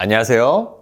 안녕하세요.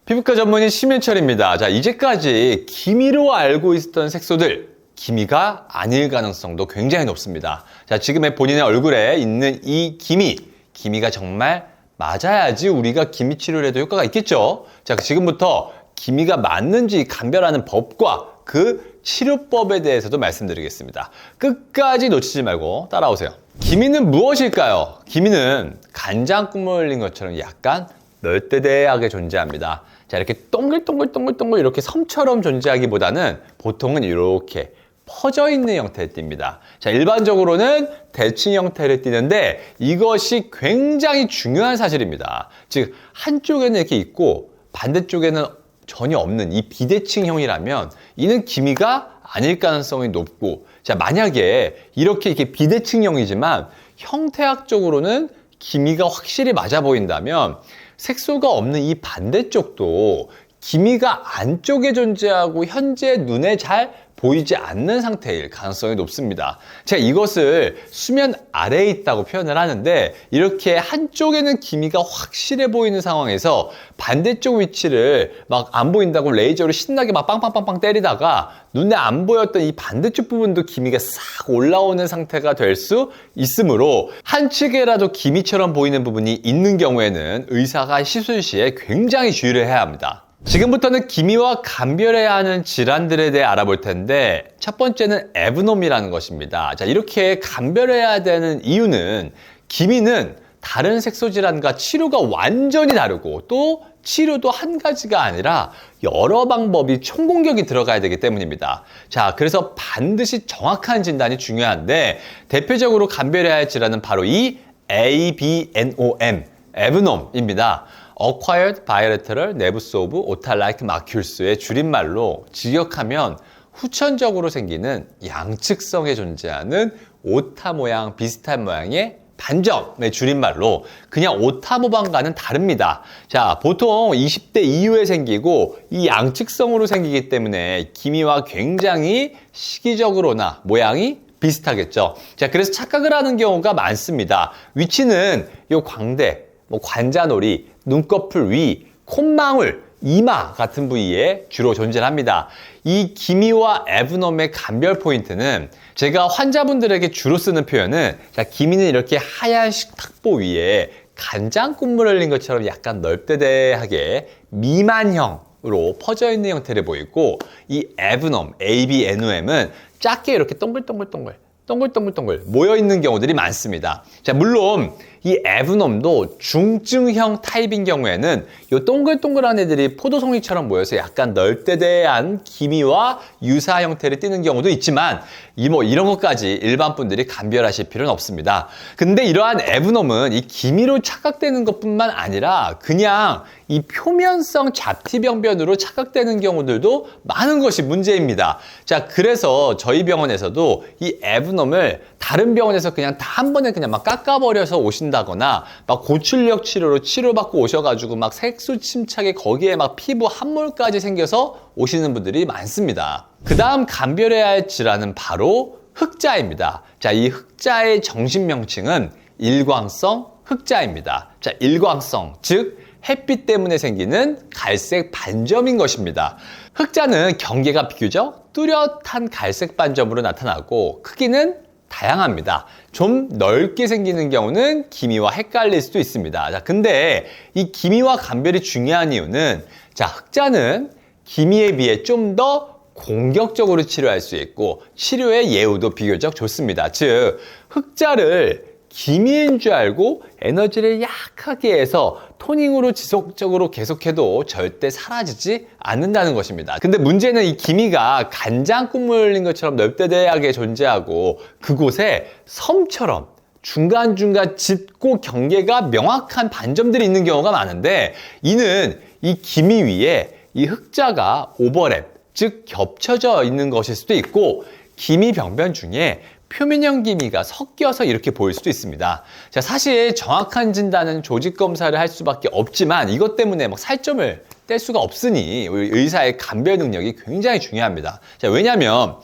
피부과 전문의 심윤철입니다. 자, 이제까지 기미로 알고 있었던 색소들, 기미가 아닐 가능성도 굉장히 높습니다. 자, 지금의 본인의 얼굴에 있는 이 기미가 정말 맞아야지 우리가 기미 치료를 해도 효과가 있겠죠? 자, 지금부터 기미가 맞는지 감별하는 법과 그 치료법에 대해서도 말씀드리겠습니다. 끝까지 놓치지 말고 따라오세요. 기미는 무엇일까요? 기미는 간장 국물 흘린 것처럼 약간 널대대하게 존재합니다. 자, 이렇게 동글동글 이렇게 섬처럼 존재하기보다는 보통은 이렇게 퍼져 있는 형태를 띱니다. 자, 일반적으로는 대칭 형태를 띠는데 이것이 굉장히 중요한 사실입니다. 즉, 한쪽에는 이렇게 있고 반대쪽에는 전혀 없는 이 비대칭형이라면 이는 기미가 아닐 가능성이 높고, 자, 만약에 이렇게 비대칭형이지만 형태학적으로는 기미가 확실히 맞아 보인다면 색소가 없는 이 반대쪽도 기미가 안쪽에 존재하고 현재 눈에 잘 보이지 않는 상태일 가능성이 높습니다. 제가 이것을 수면 아래에 있다고 표현을 하는데, 이렇게 한쪽에는 기미가 확실해 보이는 상황에서 반대쪽 위치를 막 안 보인다고 레이저로 신나게 막 빵빵빵빵 때리다가 눈에 안 보였던 이 반대쪽 부분도 기미가 싹 올라오는 상태가 될 수 있으므로 한 측에라도 기미처럼 보이는 부분이 있는 경우에는 의사가 시술 시에 굉장히 주의를 해야 합니다. 지금부터는 기미와 감별해야 하는 질환들에 대해 알아볼 텐데, 첫 번째는 에브놈이라는 것입니다. 자, 이렇게 감별해야 되는 이유는 기미는 다른 색소 질환과 치료가 완전히 다르고 또 치료도 한 가지가 아니라 여러 방법이 총공격이 들어가야 되기 때문입니다. 자, 그래서 반드시 정확한 진단이 중요한데, 대표적으로 감별해야 할 질환은 바로 이 ABNOM, 에브놈입니다. Acquired Bilateral Nevus of Otal-like Macules의 줄임말로 직역하면 후천적으로 생기는 양측성에 존재하는 오타 모양 비슷한 모양의 반점의 줄임말로 그냥 오타 모방과는 다릅니다. 자, 보통 20대 이후에 생기고 이 양측성으로 생기기 때문에 기미와 굉장히 시기적으로나 모양이 비슷하겠죠. 자, 그래서 착각을 하는 경우가 많습니다. 위치는 요 광대, 관자놀이, 눈꺼풀 위, 콧망울, 이마 같은 부위에 주로 존재합니다. 이 기미와 에브놈의 감별 포인트는 제가 환자분들에게 주로 쓰는 표현은, 자, 기미는 이렇게 하얀 식탁보 위에 간장 국물 흘린 것처럼 약간 널대대하게 미만형으로 퍼져 있는 형태를 보이고, 이 에브놈, ABNOM은 작게 이렇게 동글동글 모여있는 경우들이 많습니다. 자, 물론 이 에브놈도 중증형 타입인 경우에는 이 동글동글한 애들이 포도송이처럼 모여서 약간 널대대한 기미와 유사 형태를 띠는 경우도 있지만 이런 것까지 일반 분들이 감별하실 필요는 없습니다. 근데 이러한 에브놈은 이 기미로 착각되는 것뿐만 아니라 그냥 이 표면성 잡티병변으로 착각되는 경우들도 많은 것이 문제입니다. 자, 그래서 저희 병원에서도 이 에브놈을 다른 병원에서 그냥 다 한 번에 그냥 막 깎아버려서 오신다거나 막 고출력 치료로 치료받고 오셔가지고 막 색소 침착에 거기에 막 피부 함몰까지 생겨서 오시는 분들이 많습니다. 그 다음 감별해야 할 질환은 바로 흑자입니다. 자, 이 흑자의 정식 명칭은 일광성 흑자입니다. 자, 일광성, 즉 햇빛 때문에 생기는 갈색 반점인 것입니다. 흑자는 경계가 비교적 뚜렷한 갈색 반점으로 나타나고 크기는 다양합니다. 좀 넓게 생기는 경우는 기미와 헷갈릴 수도 있습니다. 자, 근데 이 기미와 감별이 중요한 이유는, 자, 흑자는 기미에 비해 좀 더 공격적으로 치료할 수 있고 치료의 예후도 비교적 좋습니다. 즉, 흑자를 기미인 줄 알고 에너지를 약하게 해서 토닝으로 지속적으로 계속해도 절대 사라지지 않는다는 것입니다. 근데 문제는 이 기미가 간장 국물 흘린 것처럼 널대대하게 존재하고 그곳에 섬처럼 중간중간 짙고 경계가 명확한 반점들이 있는 경우가 많은데, 이는 이 기미 위에 이 흑자가 오버랩, 즉 겹쳐져 있는 것일 수도 있고 기미 병변 중에 표면형 기미가 섞여서 이렇게 보일 수도 있습니다. 자, 사실 정확한 진단은 조직 검사를 할 수밖에 없지만 이것 때문에 막 살점을 뗄 수가 없으니 의사의 감별 능력이 굉장히 중요합니다. 자, 왜냐하면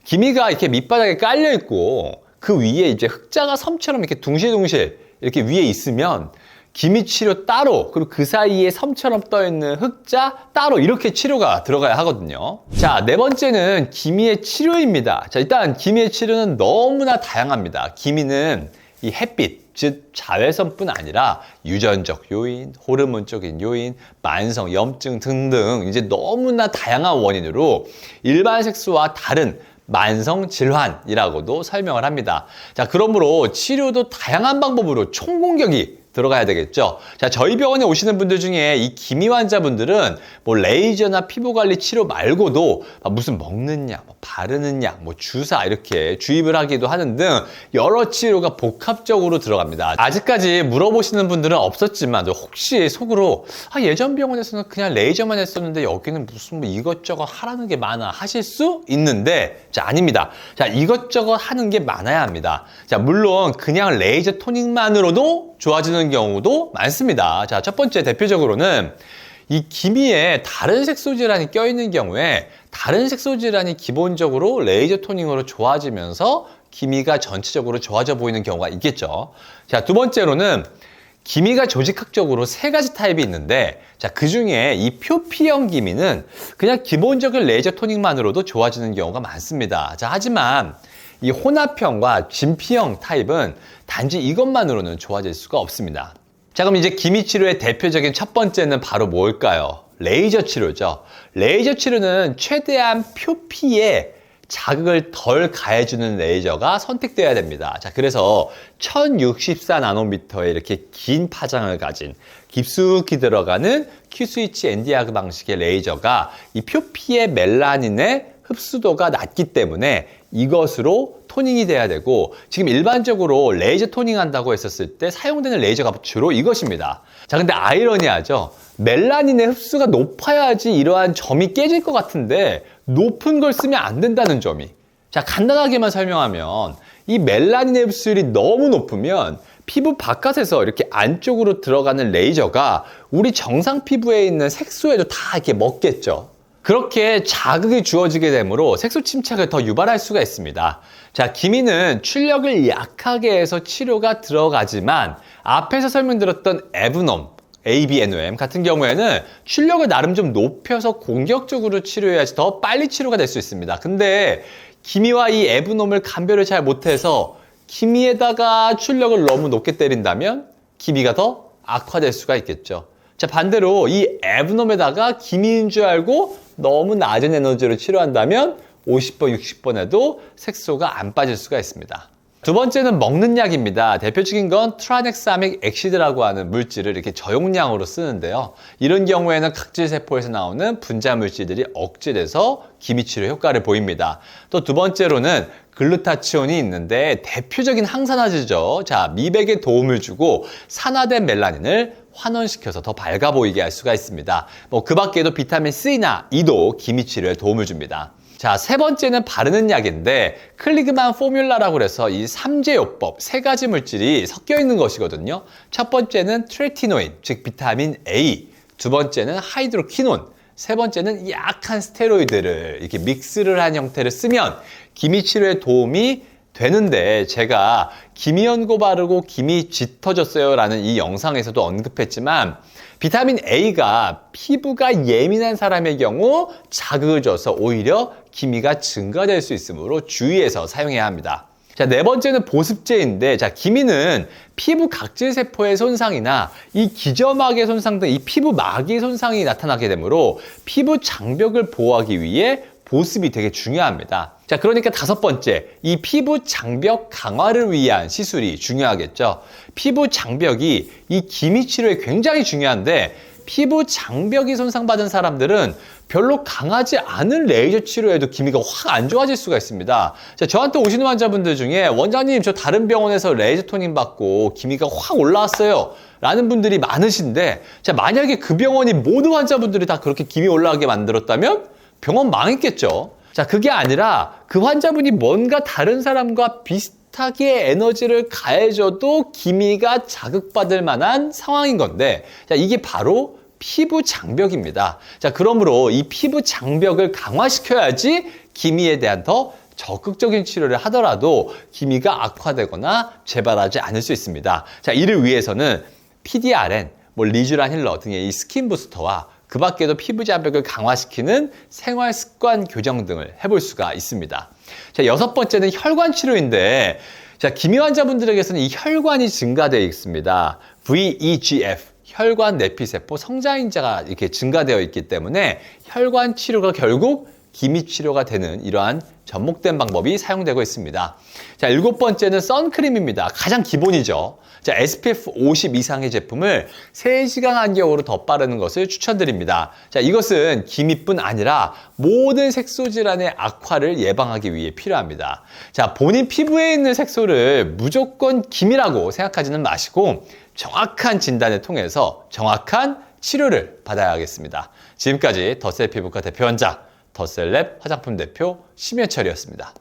기미가 이렇게 밑바닥에 깔려 있고 그 위에 이제 흑자가 섬처럼 이렇게 둥실둥실 이렇게 위에 있으면 기미 치료 따로, 그리고 그 사이에 섬처럼 떠있는 흑자 따로 이렇게 치료가 들어가야 하거든요. 자, 네 번째는 기미의 치료입니다. 자, 일단 기미의 치료는 너무나 다양합니다. 기미는 이 햇빛, 즉 자외선뿐 아니라 유전적 요인, 호르몬적인 요인, 만성 염증 등등 이제 너무나 다양한 원인으로 일반 색소와 다른 만성 질환이라고도 설명을 합니다. 자, 그러므로 치료도 다양한 방법으로 총공격이 들어가야 되겠죠. 자, 저희 병원에 오시는 분들 중에 이 기미 환자분들은 뭐 레이저나 피부관리 치료 말고도 무슨 먹는 약, 뭐 바르는 약, 뭐 주사 이렇게 주입을 하기도 하는 등 여러 치료가 복합적으로 들어갑니다. 아직까지 물어보시는 분들은 없었지만 혹시 속으로 예전 병원에서는 그냥 레이저만 했었는데 여기는 무슨 뭐 이것저것 하라는 게 많아 하실 수 있는데, 자, 아닙니다. 자, 이것저것 하는 게 많아야 합니다. 자, 물론 그냥 레이저 토닉만으로도 좋아지는 경우도 많습니다. 자, 첫 번째 대표적으로는 이 기미에 다른 색소 질환이 껴있는 경우에 다른 색소 질환이 기본적으로 레이저 토닝으로 좋아지면서 기미가 전체적으로 좋아져 보이는 경우가 있겠죠. 자, 두 번째로는 기미가 조직학적으로 세 가지 타입이 있는데, 자, 그 중에 이 표피형 기미는 그냥 기본적인 레이저 토닝만으로도 좋아지는 경우가 많습니다. 자, 하지만 이 혼합형과 진피형 타입은 단지 이것만으로는 좋아질 수가 없습니다. 자, 그럼 이제 기미 치료의 대표적인 첫 번째는 바로 뭘까요? 레이저 치료죠. 레이저 치료는 최대한 표피에 자극을 덜 가해주는 레이저가 선택되어야 됩니다. 자, 그래서 1064나노미터의 이렇게 긴 파장을 가진 깊숙이 들어가는 Q-스위치 엔디아그 방식의 레이저가 이 표피의 멜라닌의 흡수도가 낮기 때문에 이것으로 토닝이 돼야 되고, 지금 일반적으로 레이저 토닝 한다고 했었을 때 사용되는 레이저가 주로 이것입니다. 자, 근데 아이러니하죠? 멜라닌의 흡수가 높아야지 이러한 점이 깨질 것 같은데 높은 걸 쓰면 안 된다는 점이. 자, 간단하게만 설명하면 이 멜라닌의 흡수율이 너무 높으면 피부 바깥에서 이렇게 안쪽으로 들어가는 레이저가 우리 정상 피부에 있는 색소에도 다 이렇게 먹겠죠. 그렇게 자극이 주어지게 되므로 색소 침착을 더 유발할 수가 있습니다. 자, 기미는 출력을 약하게 해서 치료가 들어가지만 앞에서 설명드렸던 에브놈, ABNOM 같은 경우에는 출력을 나름 좀 높여서 공격적으로 치료해야지 더 빨리 치료가 될 수 있습니다. 근데 기미와 이 에브놈을 감별을 잘 못해서 기미에다가 출력을 너무 높게 때린다면 기미가 더 악화될 수가 있겠죠. 자, 반대로 이 에브놈에다가 기미인 줄 알고 너무 낮은 에너지로 치료한다면 50번, 60번에도 색소가 안 빠질 수가 있습니다. 두 번째는 먹는 약입니다. 대표적인 건 트라넥사믹 엑시드라고 하는 물질을 이렇게 저용량으로 쓰는데요. 이런 경우에는 각질세포에서 나오는 분자 물질들이 억제돼서 기미치료 효과를 보입니다. 또 두 번째로는 글루타치온이 있는데 대표적인 항산화제죠. 자, 미백에 도움을 주고 산화된 멜라닌을 환원시켜서 더 밝아 보이게 할 수가 있습니다. 뭐 그 밖에도 비타민 C나 E도 기미 치료에 도움을 줍니다. 자, 세 번째는 바르는 약인데 클리그만 포뮬라라고 해서 이 3제요법 세 가지 물질이 섞여 있는 것이거든요. 첫 번째는 트레티노인, 즉 비타민 A, 두 번째는 하이드로키논, 세 번째는 약한 스테로이드를 이렇게 믹스를 한 형태를 쓰면 기미 치료에 도움이 되는데, 제가 기미 연고 바르고 기미 짙어졌어요 라는 이 영상에서도 언급했지만 비타민 A가 피부가 예민한 사람의 경우 자극을 줘서 오히려 기미가 증가될 수 있으므로 주의해서 사용해야 합니다. 자, 네 번째는 보습제인데, 자, 기미는 피부 각질세포의 손상이나 이 기저막의 손상 등 이 피부막의 손상이 나타나게 되므로 피부 장벽을 보호하기 위해 보습이 되게 중요합니다. 자, 그러니까 다섯 번째, 이 피부 장벽 강화를 위한 시술이 중요하겠죠. 피부 장벽이 이 기미 치료에 굉장히 중요한데, 피부 장벽이 손상받은 사람들은 별로 강하지 않은 레이저 치료에도 기미가 확 안 좋아질 수가 있습니다. 자, 저한테 오시는 환자분들 중에 원장님, 저 다른 병원에서 레이저 토닝 받고 기미가 확 올라왔어요 라는 분들이 많으신데, 자, 만약에 그 병원이 모든 환자분들이 다 그렇게 기미 올라가게 만들었다면 병원 망했겠죠. 자, 그게 아니라 그 환자분이 뭔가 다른 사람과 비슷하게 에너지를 가해줘도 기미가 자극받을 만한 상황인 건데, 자, 이게 바로 피부 장벽입니다. 자, 그러므로 이 피부 장벽을 강화시켜야지 기미에 대한 더 적극적인 치료를 하더라도 기미가 악화되거나 재발하지 않을 수 있습니다. 자, 이를 위해서는 PDRN, 리쥬란 힐러 등의 이 스킨 부스터와 그 밖에도 피부 자백을 강화시키는 생활 습관 교정 등을 해볼 수가 있습니다. 자, 6번째는 혈관 치료인데, 자, 기미 환자분들에게서는 이 혈관이 증가되어 있습니다. VEGF, 혈관 내피세포 성장인자가 이렇게 증가되어 있기 때문에 혈관 치료가 결국 기미 치료가 되는 이러한 접목된 방법이 사용되고 있습니다. 자, 7번째는 선크림입니다. 가장 기본이죠. 자, SPF 50 이상의 제품을 3시간 간격으로 덧바르는 것을 추천드립니다. 자, 이것은 기미뿐 아니라 모든 색소 질환의 악화를 예방하기 위해 필요합니다. 자, 본인 피부에 있는 색소를 무조건 기미라고 생각하지는 마시고 정확한 진단을 통해서 정확한 치료를 받아야 하겠습니다. 지금까지 더셀 피부과 대표 원장, 더셀랩 화장품 대표 심현철이었습니다.